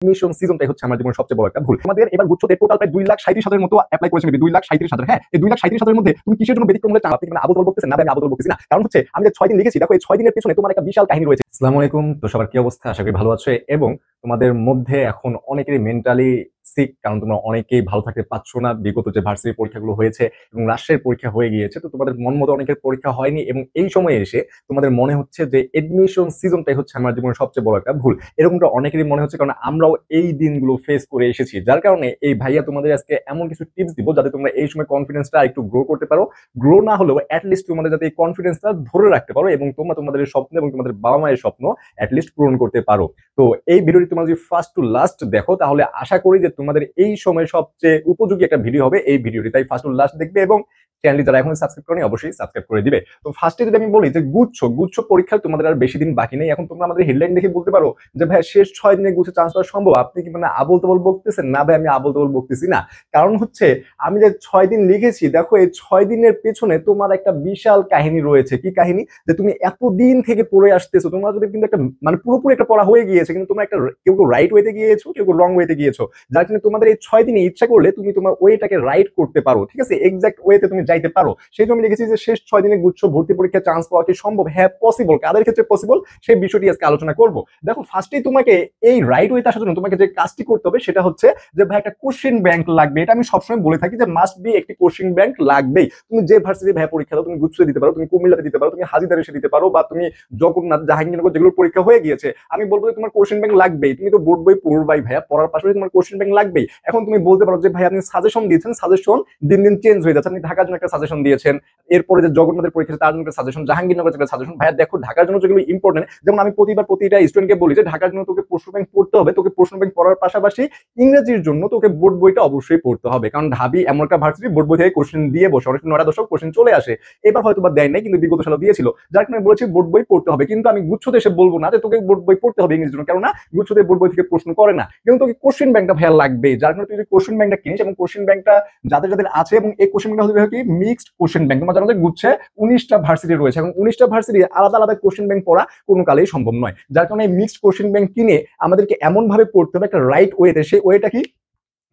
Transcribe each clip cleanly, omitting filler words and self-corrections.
Mission সিজনটাই হচ্ছে আমার জীবনের সবচেয়ে বড় একটা ভুল। আমাদের এবার গুচ্ছতে টোটাল প্রায় 2,37,000 মতো অ্যাপ্লাই করেছে, 2,37,000। হ্যাঁ, এই 2,37,000 মধ্যে তুমি কিসের জন্য ব্যতিক্রম হলে আপনি মানে আবল বলতেছেন না? আমি আবল বলতেছি না, কারণ হচ্ছে আমি যে 6 দিন লিখেছি, দেখো এই 6 দিনের পেছনে তোমার একটা বিশাল কাহিনী রয়েছে। আসসালামু আলাইকুম, তো সবার কি অবস্থা? আশা করি ভালো আছো এবং তোমাদের মধ্যে এখন অনেকেরই মেন্টালি সিক, কারণ তোমরা অনেকেই ভালো থাকতে পারছো না। বিগত যে ভার্সিটি পরীক্ষাগুলো হয়েছে এবং রাষ্ট্রের পরীক্ষা হয়ে গিয়েছে, তো তোমাদের মন মতো অনেকের পরীক্ষা হয়নি এবং এই সময়ে এসে তোমাদের মনে হচ্ছে যে এডমিশন সিজনটাই হচ্ছে আমার জীবনের সবচেয়ে বড় একটা ভুল। এরকমটা অনেকেরই মনে হচ্ছে, কারণ আমরাও এই দিনগুলো ফেস করে এসেছি। যার কারণে এই ভাইয়া তোমাদের আজকে এমন কিছু টিপস দিব যাতে তোমরা এই সময় কনফিডেন্সটা একটু গ্রো করতে পারো। গ্রো না হলেও অ্যাটলিস্ট তোমাদের যাতে এই কনফিডেন্সটা ধরে রাখতে পারো এবং তোমরা তোমাদের স্বপ্ন এবং তোমাদের বাবা মায়ের স্বপ্ন অ্যাটলিস্ট পূরণ করতে পারো। তো এই ভিডিওটি তোমরা যদি ফার্স্ট টু লাস্ট দেখো, তাহলে আশা করি যে তোমাদের এই সময় সবচেয়ে উপযোগী একটা ভিডিও হবে এই ভিডিওটি। তাই ফার্স্ট টু লাস্ট দেখবে এবং চ্যানেলটি যারা এখন সাবস্ক্রাইব করেনি অবশ্যই সাবস্ক্রাইব করে দিবে। তো ফার্স্টে যদি আমি বলি যে গুচ্ছ পরীক্ষার তোমাদের আর বেশি দিন বাকি নেই। এখন তোমরা আমাদের হেডলাইন দেখে বলতে পারো যে ভাই শেষ 6 দিনে গুচ্ছ চান্স পাওয়া সম্ভব? আপনি কি মানে আবল তাবল বকতেছেন? না ভাই, আমি আবল তাবল বকতেছি না। কারণ হচ্ছে আমি যে 6 দিন লিখেছি, দেখো এই 6 দিনের পেছনে তোমার একটা বিশাল কাহিনী রয়েছে। কি কাহিনী? যে তুমি এতদিন থেকে পড়ে আসতেছো, তোমরা যদি কিন্তু একটা মানে পুরোপুরি একটা পড়া হয়ে গিয়েছে, কিন্তু তোমরা একটা কেউ রাইট ওয়েতে গিয়েছো, কেউ রং ওয়েতে গিয়েছো। যার জন্য তোমাদের এই 6 দিনে ইচ্ছা করলে তুমি তোমার ওয়েটাকে রাইট করতে পারো, ঠিক আছে, এক্সাক্ট ওয়েতে তুমি যাইতে পারো। সেই জন্য আমি লিখেছি যে শেষ 6 দিনে গুচ্ছ ভর্তি পরীক্ষা চান্স পাওয়া কি সম্ভব? হ্যাঁ, পসিবল। কাদের ক্ষেত্রে পসিবল সেই বিষয়টি আজকে আলোচনা করব। দেখো ফার্স্টেই তোমাকে এই রাইট ওয়েতে আসার জন্য তোমাকে যে কাজটি করতে হবে সেটা হচ্ছে যে ভাই একটা কোশ্চেন ব্যাংক লাগবে। এটা আমি সবসময় বলে থাকি যে মাস্ট বি একটি কোশ্চেন ব্যাংক লাগবেই। তুমি যে ভার্সিটি ভাই পরীক্ষা দাও, তুমি গুচ্ছতে দিতে পারো, তুমি কুমিল্লাতে দিতে পারো, তুমি হাজিদার এসে দিতে পারো, বা তুমি জগন্নাথ জাহাঙ্গীরনগর যেগুলো পরীক্ষা হয়ে গিয়েছে, আমি বলবো যে তোমার কোশ্চেন ব্যাংক লাগবেই। তুমি তো বোর্ড বই পড়বাই ভাইয়া, পড়ার পাশাপাশি তোমার কোশ্চেন ব্যাংক লাগবেই। এখন তুমি বলতে পারো যে ভাই আপনি সাজেশন দিয়েছেন, সাজেশন দিন দিন চেঞ্জ হয়ে যাচ্ছে। আপনি ঢাকার জন্য একটা সাজেশন দিয়েছেন, এরপরে যে জগন্নাথের পরীক্ষা তার জন্য একটা সাজেশন, জাহাঙ্গীরনগর একটা সাজেশন। ভাইয়া দেখো ঢাকার জন্য যেগুলো ইম্পর্টেন্ট, যেমন আমি প্রতিটা স্টুডেন্টকে বলি যে ঢাকার জন্য তোকে প্রশ্ন ব্যাংক পড়তে হবে। তোকে প্রশ্ন ব্যাংক পড়ার পাশাপাশি ইংরেজির জন্য তোকে বোর্ড বইটা অবশ্যই পড়তে হবে, কারণ ঢাবি এমন একটা ভার্সিটি বোর্ড বই থেকে কোশ্চেন দিয়ে বসে, অনেক 9টা 10 কোশ্চেন চলে আসে। এবার হয়তো বা দেয় নাই, কিন্তু বিগত সালে দিয়েছিল। যার কারণে বলেছি বোর্ড বই পড়তে হবে। কিন্তু আমি গুচ্ছতে এসে বলবো না যে তোকে বোর্ড বই পড়তে হবে ইংরেজির জন্য, কেননা গুচ্ছতে বোর্ড বই থেকে প্রশ্ন করে না, কিন্তু তোকে কোশ্চেন ব্যাংকটা ভাইয়া লাগবে। যার কারণে তুই যদি কোশ্চেন ব্যাংকটা কিনিস এবং কোশ্চেন ব্যাংকটা যাদের যাদের আছে, এবং এই কোশ্চেন ব্যাংকটা হবে কি মিক্সড কোশ্চেন ব্যাংক। তোমার জানো যে গুচ্ছে 19টা ভার্সিটি রয়েছে, এবং 19টা ভার্সিটি আলাদা আলাদা কোশ্চেন ব্যাংক পড়া কোনো কালেই সম্ভব নয়। যার কারণে মিক্সড কোশ্চেন ব্যাংক কিনে আমাদেরকে এমন ভাবে পড়তে হবে একটা রাইট ওয়েতে। সেই ওয়েটা কি?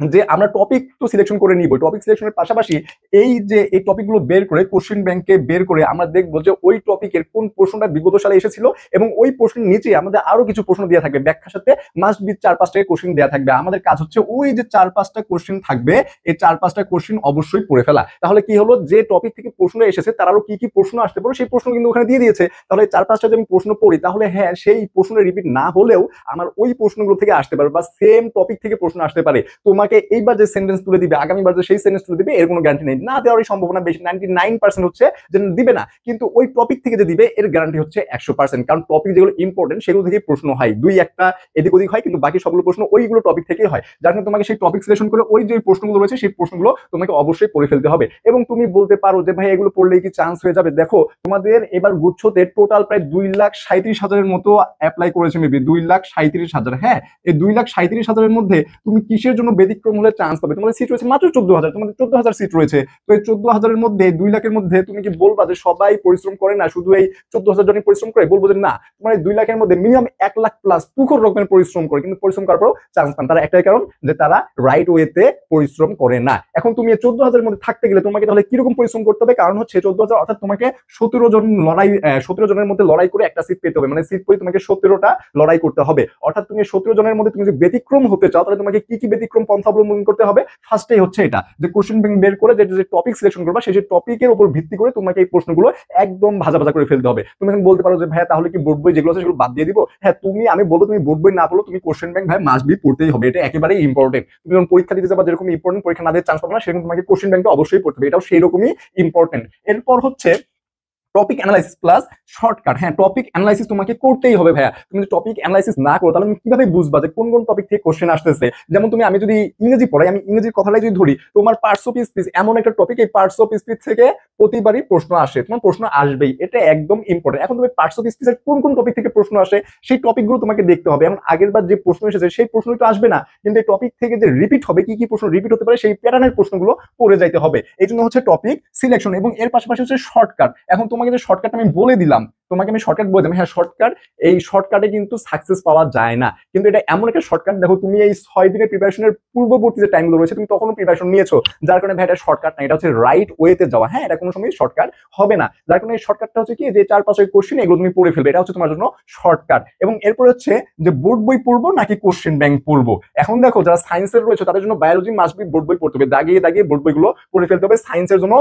যে আমরা টপিক তো সিলেকশন করে নিব, টপিক সিলেকশনের পাশাপাশি এই যে এই টপিকগুলো বের করে কোশ্চেন ব্যাংকে বের করে আমরা দেখবো যে ওই টপিকের কোন প্রশ্নটা বিগত সালে এসেছিল, এবং ওই প্রশ্নের নিচে আমাদের আরো কিছু প্রশ্ন দেওয়া থাকবে ব্যাখ্যার সাথে। মাস্ট বি 4-5টা কোশ্চেন দেওয়া থাকবে। আমাদের কাজ হচ্ছে ওই যে 4-5টা কোশ্চেন থাকবে, এই 4-5টা কোশ্চেন অবশ্যই পড়ে ফেলা। তাহলে কি হলো, যে টপিক থেকে প্রশ্ন এসেছে তার আরো কি কি প্রশ্ন আসতে পারে সেই প্রশ্ন কিন্তু ওখানে দিয়ে দিয়েছে। তাহলে 4-5টা যদি আমি প্রশ্ন পড়ি, তাহলে হ্যাঁ সেই প্রশ্নের রিপিট না হলেও আমার ওই প্রশ্নগুলো থেকে আসতে পারে, বা সেম টপিক থেকে প্রশ্ন আসতে পারে। তোমাকে এইবার যে সেন্টেন্স তুলে দিবে, আগামীবার যে সেই সেন্টেন্স তুলে দিবে, এর কোনো গ্যারান্টি নেই। না দেওয়ারই সম্ভাবনা বেশি, 99% হচ্ছে যে দিবে না। কিন্তু ওই টপিক থেকে যে দিবে এর গ্যারান্টি হচ্ছে 100%, কারণ টপিক যেগুলো ইম্পর্টেন্ট সেগুলো থেকে প্রশ্ন হয়, 2-1টা এদিক ওদিক হয়, কিন্তু বাকি সবগুলো প্রশ্ন ওইগুলো টপিক থেকেই হয়। যার কারণে তোমাকে সেই টপিক সিলেকশন করে ওই যে প্রশ্নগুলো রয়েছে সেই প্রশ্নগুলো তোমাকে অবশ্যই পড়ে ফেলতে হবে। এবং তুমি বলতে পারো যে ভাই এগুলো পড়লেই কি চান্স হয়ে যাবে? দেখো তোমাদের এবার গুচ্ছতে টোটাল প্রায় 2,37,000 মতো অ্যাপ্লাই করেছে, মেবি 2,37,000। হ্যাঁ, এই 2,37,000 মধ্যে তুমি কিসের জন্য ব্যতিক্রম হলে চান্স পাবে? তোমাদের সিট রয়েছে মাত্র 14,000, তোমাদের 14,000 সিট রয়েছে। তো এই 14,000-এর মধ্যে 2 লাখের মধ্যে তুমি কি বলবা যে সবাই পরিশ্রম করে না, শুধু এই 14,000 জনই পরিশ্রম করে? বলবো যে না, তোমার এই 2 লাখের মধ্যে মিনিমাম 1 লাখ প্লাস তুখর রকমের পরিশ্রম করে, কিন্তু পরিশ্রম করার পরও চান্স পান। তারা একটাই কারণ যে তারা রাইট ওয়েতে পরিশ্রম করে না। এখন তুমি এই 14,000-এর মধ্যে থাকতে গেলে তোমাকে তাহলে কিরকম পরিশ্রম করতে হবে? কারণ হচ্ছে 14,000 অর্থাৎ তোমাকে 17 জনের মধ্যে লড়াই করে একটা সিট পেতে হবে, মানে সিট পেয়ে তোমাকে 17টা লড়াই করতে হবে। অর্থাৎ তুমি 17 জনের মধ্যে তুমি যদি ব্যতিক্রম হতে চাও, তাহলে তোমাকে কি কি ব্যতিক্রম পন্থা অবলম্বন করতে হবে? ফার্স্টেই হচ্ছে এটা যে কোশ্চেন ব্যাংক বের করে যে টপিক সিলেকশন করবা, সেই টপিকের উপর ভিত্তি করে তোমাকে এই প্রশ্নগুলো একদম ভাজা ভাজা করে ফেলতে হবে। তুমি এখন বলতে পারো যে ভাই তাহলে কি বোর্ড বই যেগুলো আছে সেগুলো বাদ দিয়ে দিব? হ্যাঁ, আমি বলবো তুমি বোর্ড বই না পড়লো, তুমি কোশ্চেন ব্যাংক ভাই মাস্ট বি পড়তেই হবে। এটা একেবারেই ইম্পর্টেন্ট। তুমি যখন পরীক্ষা দিতে যাবা, যেরকম ইম্পর্টেন্ট পরীক্ষা না দিয়ে চান্স পাবে না, সেরকম তোমাকে কোশ্চেন ব্যাংকটা অবশ্যই পড়তে হবে। এটাও সেই রকমই ইম্পর্টেন্ট। এরপর হচ্ছে টপিক অ্যানালাইসিস প্লাস শর্টকাট। হ্যাঁ, টপিক অ্যানালাইসিস তোমাকে করতেই হবে ভাইয়া। তুমি যদি টপিক অ্যানালাইসিস না করো, তাহলে তুমি কিভাবে বুঝবা যে কোন কোন টপিক থেকে কোশ্চেন আসতেছে? যেমন আমি যদি ইংরেজি পড়াই, আমি ইংরেজির কথাটাই যদি ধরি, তোমার পার্টস অফ স্পিচ এমন একটা টপিক, এই পার্টস অফ স্পিচ থেকে প্রতিবারই প্রশ্ন আসে, তোমার প্রশ্ন আসবেই, এটা একদম ইম্পর্টেন্ট। এখন তুমি পার্টস অফ স্পিচের কোন কোন টপিক থেকে প্রশ্ন আসে সেই টপিকগুলো তোমাকে দেখতে হবে। এখন আগের বার যে প্রশ্ন এসেছে সেই প্রশ্নই তো আসবে না, কিন্তু এই টপিক থেকে যে রিপিট হবে, কি কি প্রশ্ন রিপিট হতে পারে সেই প্যাটার্নের প্রশ্নগুলো পড়ে যাইতে হবে। এই জন্য হচ্ছে টপিক সিলেকশন, এবং এর পাশাপাশি হচ্ছে শর্টকাট। এখন তোমাকে যে শর্টকাট আমি বলে দিলাম, তোমাকে আমি শর্টকাট বলে দিলাম, হ্যাঁ শর্টকাট, এই শর্টকাটে কিন্তু সাকসেস পাওয়া যায় না, কিন্তু এটা এমন একটা শর্টকাট, দেখো তুমি এই 6 দিনের প্রিপারেশনের পূর্ববর্তী যে টাইমগুলো রয়েছে তুমি তখনও প্রিপারেশন নিয়েছো, যার কারণে ভাই এটা শর্টকাট না, এটা হচ্ছে রাইট ওয়েতে যাওয়া। হ্যাঁ, এটা কোনো সময় শর্টকাট হবে না, যার কারণে এই শর্টকাটটা হচ্ছে কি যে 4-5 কোশ্চেন এগুলো তুমি পড়ে ফেলবে, এটা হচ্ছে তোমার জন্য শর্টকাট। এবং এরপর হচ্ছে যে বোর্ড বই পড়বো নাকি কোশ্চেন ব্যাংক পড়বো। এখন দেখো যারা সায়েন্সের রয়েছে তাদের জন্য বায়োলজি মাস্ট বি বোর্ড বই পড়তে হবে, দাগিয়ে দাগিয়ে বোর্ড বইগুলো পড়ে ফেলতে হবে। সায়েন্সের জন্য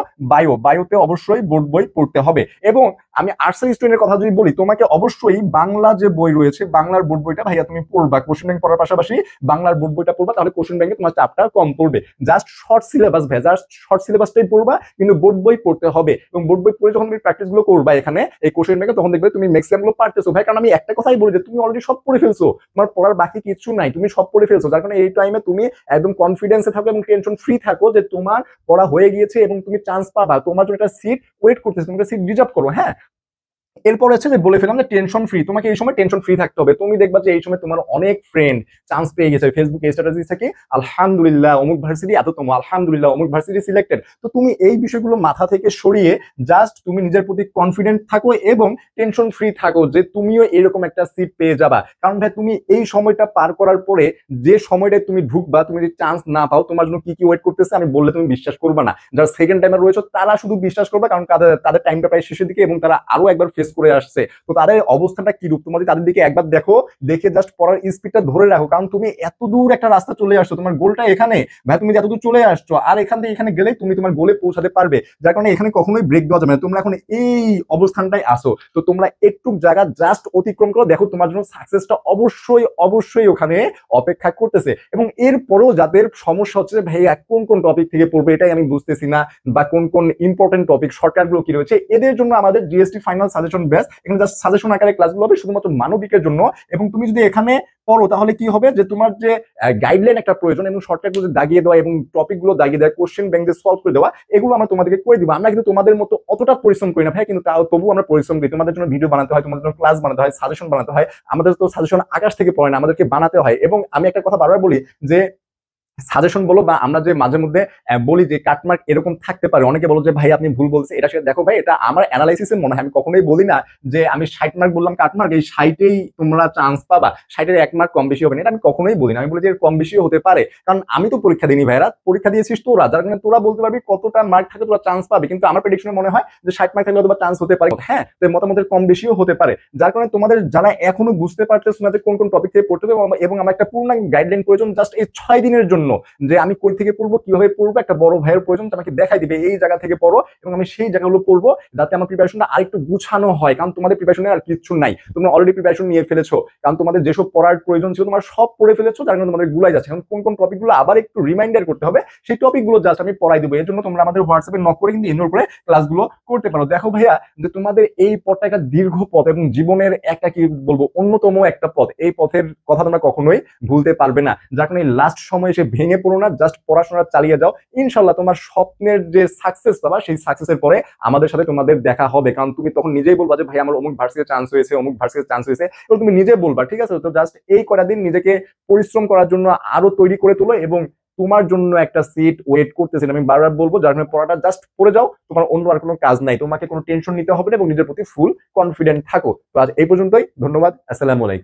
বায়োতে অবশ্যই বোর্ড বই পড়তে হবে। এবং আমি আর্টসের স্টুডেন্টের কথা যদি বলি, তোমাকে অবশ্যই বাংলা যে বই রয়েছে বাংলার বোর্ড বইটা ভাইয়া তুমি পড়বা, কোশ্চেন ব্যাংক পড়ার পাশাপাশি বাংলার বোর্ড বইটা পড়বা, তাহলে কোশ্চেন ব্যাংকে তোমার চাপটা কম পড়বে। জাস্ট শর্ট সিলেবাস ভাই, জাস্ট শর্ট সিলেবাসটাই পড়বা, কিন্তু বোর্ড বই পড়তে হবে। এবং বোর্ড বই পড়ে যখন তুমি প্র্যাকটিস গুলো করবা এখানে এই কোশ্চেন ব্যাংকে, তখন দেখবে তুমি ম্যাক্সিমাম গুলো পারতেছো ভাই। কারণ আমি একটা কথাই বলি যে তুমি অলরেডি সব পড়ে ফেলছো, তোমার পড়ার বাকি কিছু নাই, তুমি সব পড়ে ফেলছো, যার কারণে এই টাইমে তুমি একদম কনফিডেন্সে থাকো এবং টেনশন ফ্রি থাকো যে তোমার পড়া হয়ে গিয়েছে এবং তুমি চান্স পাবা, তোমার জন্য একটা সিট ওয়েট করতেছে, তুমি সিট রিজার্ভ করো। হ্যাঁ, এরপর হচ্ছে যে বলে ফেলাম যে টেনশন ফ্রি, তোমাকে এই সময় টেনশন ফ্রি থাকতে হবে। তুমি দেখবা যে এই সময় তোমার অনেক ফ্রেন্ড চান্স পেয়ে গেছে, ফেসবুকে স্ট্যাটাস দিচ্ছে কি আলহামদুলিল্লাহ অমুক ভার্সিটি এততম, আলহামদুলিল্লাহ অমুক ভার্সিটি সিলেক্টেড। তো তুমি এই বিষয়গুলো মাথা থেকে সরিয়ে জাস্ট তুমি নিজের প্রতি কনফিডেন্ট থাকো এবং টেনশন ফ্রি থাকো যে তুমিও এরকম একটা সিট পেয়ে যাবা। কারণ ভাই তুমি এই সময়টা পার করার পরে যে সময়টায় তুমি ঢুকবা, তুমি যদি চান্স না পাও তোমার জন্য কি কি ওয়েট করতেছে আমি বললে তুমি বিশ্বাস করবা না। যারা সেকেন্ড টাইমে রয়েছে তারা শুধু বিশ্বাস করবে, কারণ তাদের টাইমটা প্রায় শেষের দিকে এবং তারা আরো একবার ফেস করে আসছে। তো তাদের অবস্থাটা কিরূপ তোমরা তাদের দিকে একবার দেখো, দেখে জাস্ট পড়ার স্পিডটা ধরে রাখো। কারণ তুমি এত দূর একটা রাস্তা চলে আসছো, তোমার গোলটা এখানে ভাই, তুমি এত দূর চলে আসছো আর এখান থেকে এখানে গেলেই তুমি তোমার গোলে পৌঁছাতে পারবে। যার কারণে এখানে কখনোই ব্রেক দেওয়া যাবে না, তোমরা এখন এই অবস্থানটাই আসো। তো তোমরা একটু জায়গা জাস্ট অতিক্রম করো, দেখো তোমার জন্য সাকসেসটা অবশ্যই অবশ্যই ওখানে অপেক্ষা করতেছে। এবং এরপরেও যাদের সমস্যা হচ্ছে ভাই কোন কোন টপিক থেকে পড়বে এটাই আমি বুঝতেছি না, বা কোন কোন ইম্পর্টেন্ট টপিক শর্টকাট গুলো কি রয়েছে, এদের জন্য আমাদের জিএসটি ফাইনাল সাজেশন ব্যাচ, এখানে জাস্ট সাজেশন আকারে ক্লাসগুলো হবে শুধুমাত্র মানবিকের জন্য। এবং তুমি যদি এখানে পড়ো তাহলে কি হবে যে তোমার যে গাইডলাইন একটা প্রয়োজন এবং শর্টকাট গুলো দাগিয়ে দেওয়া এবং টপিক গুলো দাগিয়ে দেওয়া, কোশ্চেন ব্যাংক দিয়ে সলভ করে দেওয়া, এগুলো আমরা তোমাদেরকে করে দিব। আমরা কিন্তু তোমাদের মতো অতটা পরিশ্রম করি না ভাই, কিন্তু তাও তবু আমরা পরিশ্রম করি। তোমাদের জন্য ভিডিও বানাতে হয়, তোমাদের জন্য ক্লাস বানাতে হয়, সাজেশন বানাতে হয়। আমাদের তো সাজেশন আকাশ থেকে পড়ে না, আমাদেরকে বানাতে হয়। এবং আমি একটা কথা বারবার বলি যে সাজেশন বলো বা আমরা যে মাঝে মধ্যে বলি যে কাটমার্ক এরকম থাকতে পারে, অনেকে বলো যে ভাই আপনি ভুল বলছেন, এটা সেটা দেখো ভাই, এটা আমার অ্যানালাইসিসে মনে হয়। আমি কখনোই বলি না যে আমি 60 মার্ক বললাম কাটমার্ক, এই 60-এই তোমরা চান্স পাবা, 60-এর 1 মার্ক কম বেশি হবে না, এটা আমি কখনোই বলি না। আমি বলি যে কম বেশিও হতে পারে, কারণ আমি তো পরীক্ষা দিইনি ভাইরা, পরীক্ষা দিয়েছিস তোরা, যার কারণে তোরা বলতে পারবি কতটা মার্ক থাকে তোরা চান্স পাবে। কিন্তু আমার প্রেডিকশনে মনে হয় যে 60 মার্ক থাকলে অথবা চান্স হতে পারে। হ্যাঁ, তো মতামতের কম বেশিও হতে পারে, যার কারণে তোমাদের যারা এখনো বুঝতে পারতেছ না যে কোন কোন টপিক থেকে পড়তে হবে এবং আমার একটা পূর্ণাঙ্গ গাইডলাইন প্রয়োজন জাস্ট এই 6 দিনের জন্য, যে আমি কই থেকে পড়বো কিভাবে পড়বো, একটা বড় ভাইয়ের প্রয়োজন আমাকে দেখাই দিবে এই জায়গা থেকে পড়ো, এবং আমি সেই জায়গাগুলো পড়বো যাতে আমার প্রিপারেশনটা আরেকটু গুছানো হয়। কারণ তোমাদের প্রিপারেশনে আর কিছু নাই, তোমরা অলরেডি প্রিপারেশন নিয়ে ফেলেছো, কারণ তোমাদের যেসব পড়ার প্রয়োজন ছিল তোমার সব পড়ে ফেলেছো, যার কারণে তোমাদের গুলাই যাচ্ছে। এখন কোন কোন টপিকগুলো আবার একটু রিমাইন্ডার করতে হবে, সেই টপিকগুলো জাস্ট আমি পড়াই দেবো। এর জন্য তোমরা আমাদের হোয়াটসঅ্যাপে নক করে কিন্তু ইগনোর করে ক্লাসগুলো করতে পারো। দেখো ভাইয়া যে তোমাদের এই পথটা একটা দীর্ঘ পথ এবং জীবনের একটা কি বলবো অন্যতম একটা পথ, এই পথের কথা তোমরা কখনোই ভুলতে পারবে না। যার কারণে লাস্ট সময় এসে ভেঙে পড়ো না, জাস্ট পড়াশোনা চালিয়ে যাও। ইনশাল্লাহ তোমার স্বপ্নের যে সাকসেস পাবা সেই সাকসেসের পরে আমাদের সাথে তোমাদের দেখা হবে, কারণ তুমি তখন নিজেই বলবা যে ভাই আমার অমুক ভার্সিটিতে চান্স হয়েছে, অমুক ভার্সিটিতে চান্স হয়েছে, এবং তুমি নিজে বলবা। ঠিক আছে, তো জাস্ট এই কটা দিন নিজেকে পরিশ্রম করার জন্য আরো তৈরি করে তোলো, এবং তোমার জন্য একটা সিট ওয়েট করতেছেন আমি বারবার বলবো। যার কারণে পড়াটা জাস্ট পড়ে যাও, তোমার অন্য আর কোনো কাজ নাই, তোমাকে কোনো টেনশন নিতে হবে না এবং নিজের প্রতি ফুল কনফিডেন্ট থাকো। তো আজ এই পর্যন্তই, ধন্যবাদ, আসসালামু আলাইকুম।